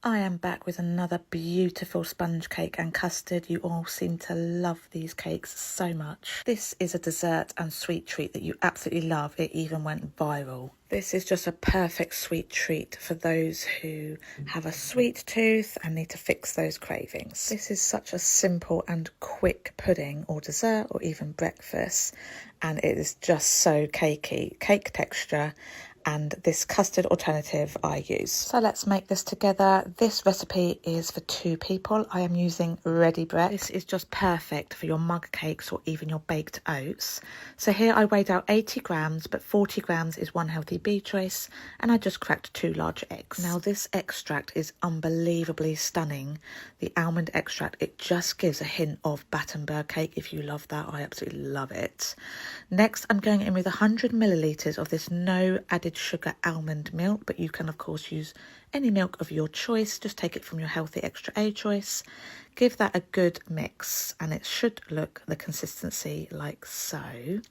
I am back with another beautiful sponge cake and custard. You all seem to love these cakes so much. This is a dessert and sweet treat that you absolutely love. It even went viral. This is just a perfect sweet treat for those who have a sweet tooth and need to fix those cravings. This is such a simple and quick pudding or dessert or even breakfast, and it is just so cakey, cake texture, and this custard alternative I use. So let's make this together. This recipe is for 2 people. I am using ready bread. This is just perfect for your mug cakes or even your baked oats. So here I weighed out 80 grams, but 40 grams is one healthy B choice, and I just cracked 2 large eggs. Now this extract is unbelievably stunning. The almond extract, it just gives a hint of Battenberg cake. If you love that, I absolutely love it. Next, I'm going in with 100 millilitres of this no added sugar almond milk, but you can of course use any milk of your choice. Just take it from your healthy extra A choice. Give that a good mix and it should look the consistency like so.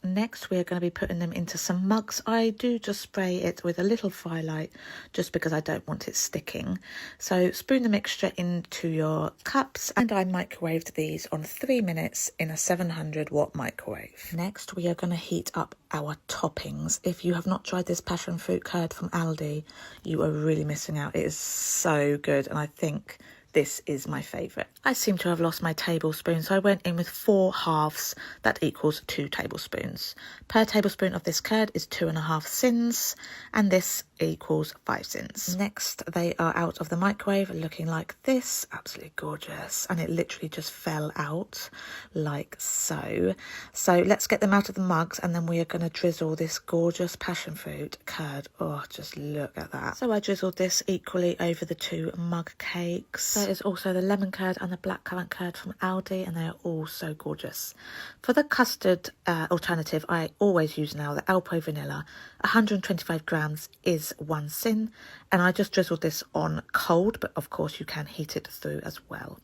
Next we are going to be putting them into some mugs. I do just spray it with a little firelight just because I don't want it sticking. So spoon the mixture into your cups, and I microwaved these on 3 minutes in a 700 watt microwave. Next we are going to heat up our toppings. If you have not tried this passion fruit curd from Aldi, you are really missing out. It is so good, and I think this is my favourite. I seem to have lost my tablespoon, so I went in with 4 halves. That equals 2 tablespoons. Per tablespoon of this curd is 2.5 sins, and this equals 5 sins. Next, they are out of the microwave looking like this. Absolutely gorgeous. And it literally just fell out like so. So let's get them out of the mugs, and then we are going to drizzle this gorgeous passion fruit curd. Oh, just look at that. So I drizzled this equally over the 2 mug cakes. There is also the lemon curd and the blackcurrant curd from Aldi, and they are all so gorgeous. For the custard alternative, I always use now the Alpro vanilla. 125 grams is 1 sin, and I just drizzled this on cold, but of course you can heat it through as well.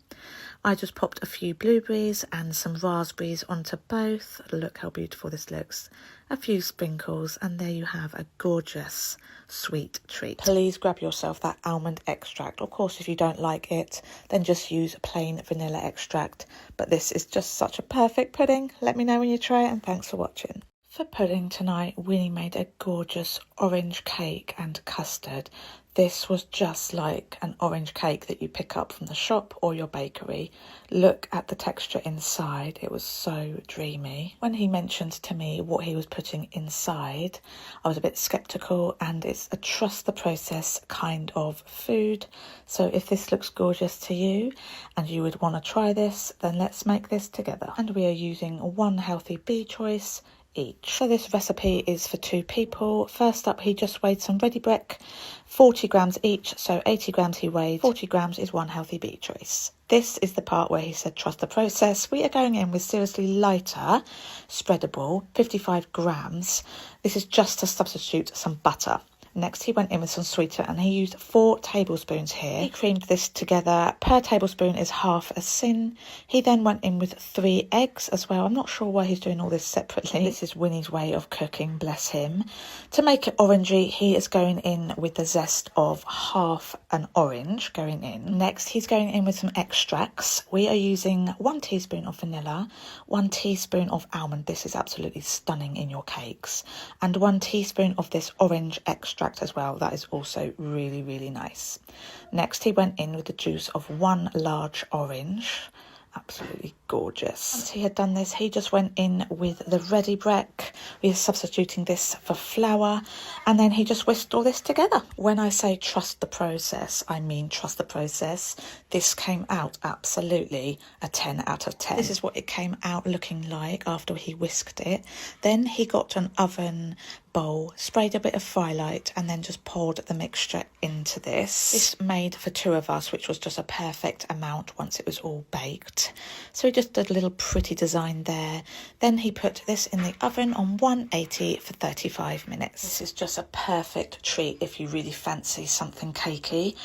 I just popped a few blueberries and some raspberries onto both. Look how beautiful this looks. A few sprinkles, and there you have a gorgeous sweet treat. Please grab yourself that almond extract. Of course, if you don't like it, then just use plain vanilla extract. But this is just such a perfect pudding. Let me know when you try it, and thanks for watching. For pudding tonight, Winnie made a gorgeous orange cake and custard. This was just like an orange cake that you pick up from the shop or your bakery. Look at the texture inside. It was so dreamy. When he mentioned to me what he was putting inside, I was a bit sceptical, and it's a trust the process kind of food. So if this looks gorgeous to you and you would want to try this, then let's make this together. And we are using 1 healthy B choice each. So this recipe is for 2 people. First up, he just weighed some ready bread, 40 grams each, so 80 grams he weighed, 40 grams is 1 healthy B choice. This is the part where he said trust the process. We are going in with seriously lighter, spreadable, 55 grams. This is just to substitute some butter. Next, he went in with some sweetener, and he used 4 tablespoons here. He creamed this together. Per tablespoon is half a sin. He then went in with 3 eggs as well. I'm not sure why he's doing all this separately. This is Winnie's way of cooking, bless him. To make it orangey, he is going in with the zest of half an orange going in. Next, he's going in with some extracts. We are using 1 teaspoon of vanilla, 1 teaspoon of almond. This is absolutely stunning in your cakes. And 1 teaspoon of this orange extract as well. That is also really, really nice. Next, he went in with the juice of 1 large orange. Absolutely gorgeous. Once he had done this, he just went in with the ready bread. We are substituting this for flour, and then he just whisked all this together. When I say trust the process, I mean trust the process. This came out absolutely a 10 out of 10. This is what it came out looking like after he whisked it. Then he got an oven bowl, sprayed a bit of firelight, and then just poured the mixture into this. This made for 2 of us, which was just a perfect amount once it was all baked. So he just did a little pretty design there. Then he put this in the oven on 180 for 35 minutes. This is just a perfect treat if you really fancy something cakey.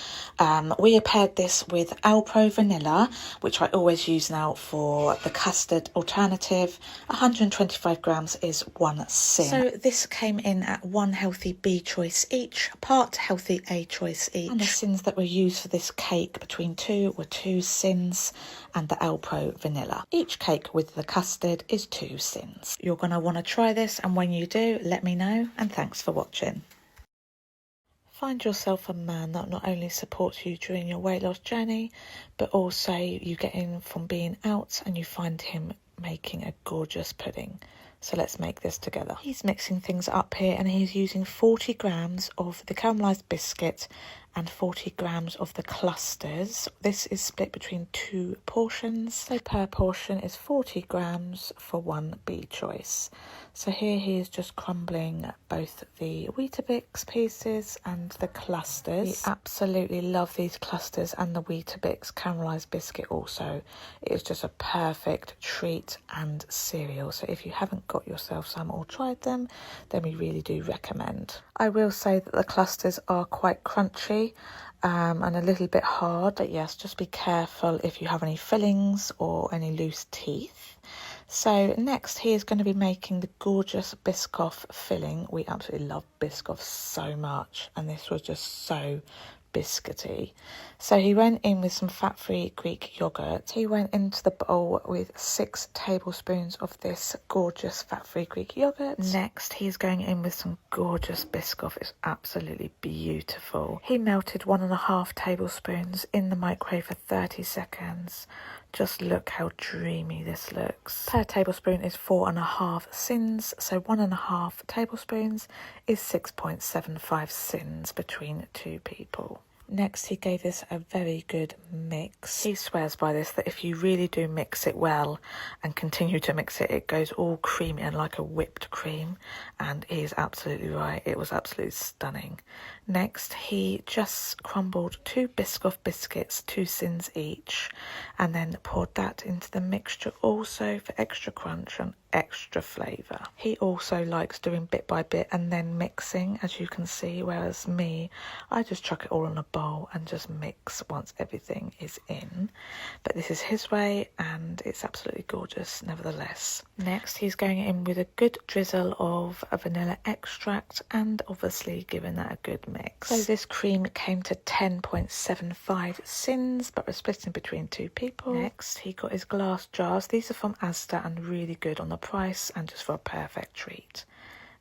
We paired this with Alpro vanilla, which I always use now for the custard alternative. 125 grams is 1 sin. So this came in at 1 healthy B choice each, part healthy A choice each. And the sins that were used for this cake between 2 were 2 sins and the Alpro vanilla. Each cake with the custard is 2 sins. You're going to want to try this, and when you do, let me know, and thanks for watching. Find yourself a man that not only supports you during your weight loss journey, but also you get in from being out and you find him making a gorgeous pudding. So let's make this together. He's mixing things up here and he's using 40 grams of the caramelised biscuit and 40 grams of the clusters. This is split between 2 portions. So per portion is 40 grams for 1 B choice. So here he is just crumbling both the Weetabix pieces and the clusters. We absolutely love these clusters and the Weetabix caramelised biscuit also. It is just a perfect treat and cereal. So if you haven't got yourself some or tried them, then we really do recommend. I will say that the clusters are quite crunchy and a little bit hard, but yes, just be careful if you have any fillings or any loose teeth. So next he is going to be making the gorgeous Biscoff filling. We absolutely love Biscoff so much, and this was just so biscuity. So he went in with some fat-free Greek yogurt. He went into the bowl with 6 tablespoons of this gorgeous fat-free Greek yogurt. Next he's going in with some gorgeous Biscoff. It's absolutely beautiful. He melted 1.5 tablespoons in the microwave for 30 seconds. Just look how dreamy this looks. Per tablespoon is 4.5 sins, so 1.5 tablespoons is 6.75 sins between 2 people. Next, he gave this a very good mix. He swears by this, that if you really do mix it well and continue to mix it, it goes all creamy and like a whipped cream. And he is absolutely right. It was absolutely stunning. Next, he just crumbled 2 Biscoff biscuits, 2 sins each, and then poured that into the mixture also for extra crunch and extra flavour. He also likes doing bit by bit and then mixing, as you can see, whereas me, I just chuck it all in a bowl and just mix once everything is in. But this is his way and it's absolutely gorgeous nevertheless. Next, he's going in with a good drizzle of a vanilla extract and obviously giving that a good mix. So this cream came to 10.75 sins, but we're splitting between 2 people. Next, he got his glass jars. These are from Asda and really good on the price and just for a perfect treat.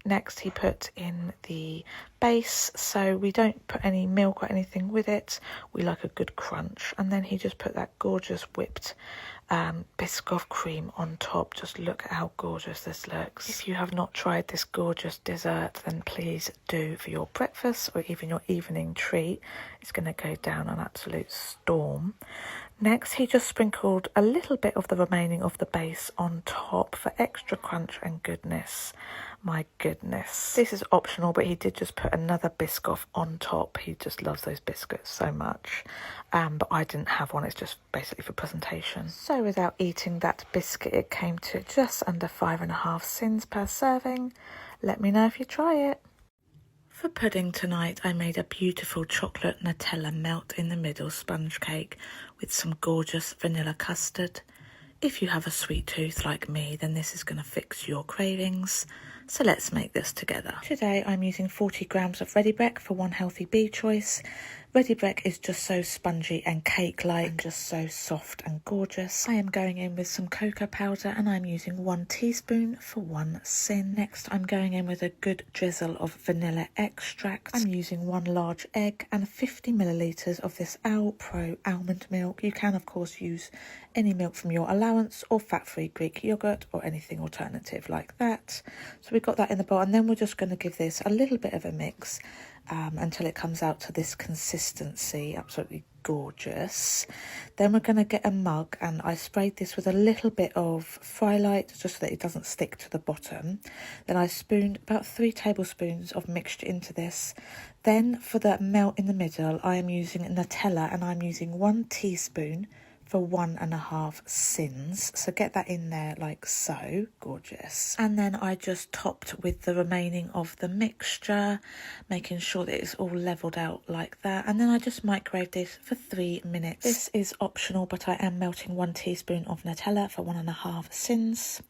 Next, he put in the base, so we don't put any milk or anything with it. We like a good crunch. And then he just put that gorgeous whipped Biscoff cream on top. Just look at how gorgeous this looks. If you have not tried this gorgeous dessert, then please do for your breakfast or even your evening treat. It's going to go down an absolute storm. Next, he just sprinkled a little bit of the remaining of the base on top for extra crunch and goodness. My goodness. This is optional, but he did just put another Biscoff on top. He just loves those biscuits so much. But I didn't have one. It's just basically for presentation. So without eating that biscuit, it came to just under 5.5 sins per serving. Let me know if you try it. For pudding tonight, I made a beautiful chocolate Nutella melt in the middle sponge cake with some gorgeous vanilla custard. If you have a sweet tooth like me, then this is going to fix your cravings. So let's make this together. Today I'm using 40 grams of Ready Brek for 1 healthy B choice. Ready Brek is just so spongy and cake-like and just so soft and gorgeous. I am going in with some cocoa powder and I'm using 1 teaspoon for 1 sin. Next, I'm going in with a good drizzle of vanilla extract. I'm using 1 large egg and 50 millilitres of this Alpro almond milk. You can, of course, use any milk from your allowance or fat-free Greek yogurt or anything alternative like that. So we've got that in the bowl, and then we're just going to give this a little bit of a mix until it comes out to this consistency. Absolutely gorgeous. Then we're going to get a mug, and I sprayed this with a little bit of Frylight just so that it doesn't stick to the bottom. Then I spooned about 3 tablespoons of mixture into this. Then for the melt in the middle, I am using Nutella, and I'm using 1 teaspoon for 1.5 sins. So get that in there like so. Gorgeous. And then I just topped with the remaining of the mixture, making sure that it's all leveled out like that. And then I just microwave this for 3 minutes. This is optional, but I am melting 1 teaspoon of Nutella for 1.5 sins.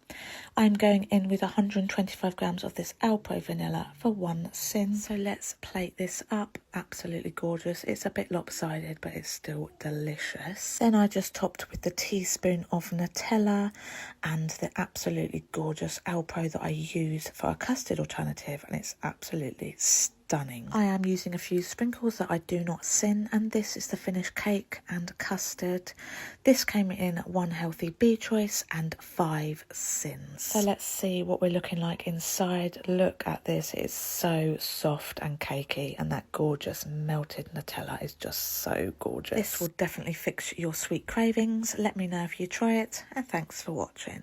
I'm going in with 125 grams of this Alpro vanilla for 1 sin. So let's plate this up. Absolutely gorgeous. It's a bit lopsided, but it's still delicious. Then I just topped with the teaspoon of Nutella and the absolutely gorgeous Alpro that I use for a custard alternative, and it's absolutely stunning. I am using a few sprinkles that I do not sin, and this is the finished cake and custard. This came in 1 healthy B choice and 5 sins. So let's see what we're looking like inside. Look at this, it's so soft and cakey, and that gorgeous melted Nutella is just so gorgeous. This will definitely fix your sweet cravings. Let me know if you try it, and thanks for watching.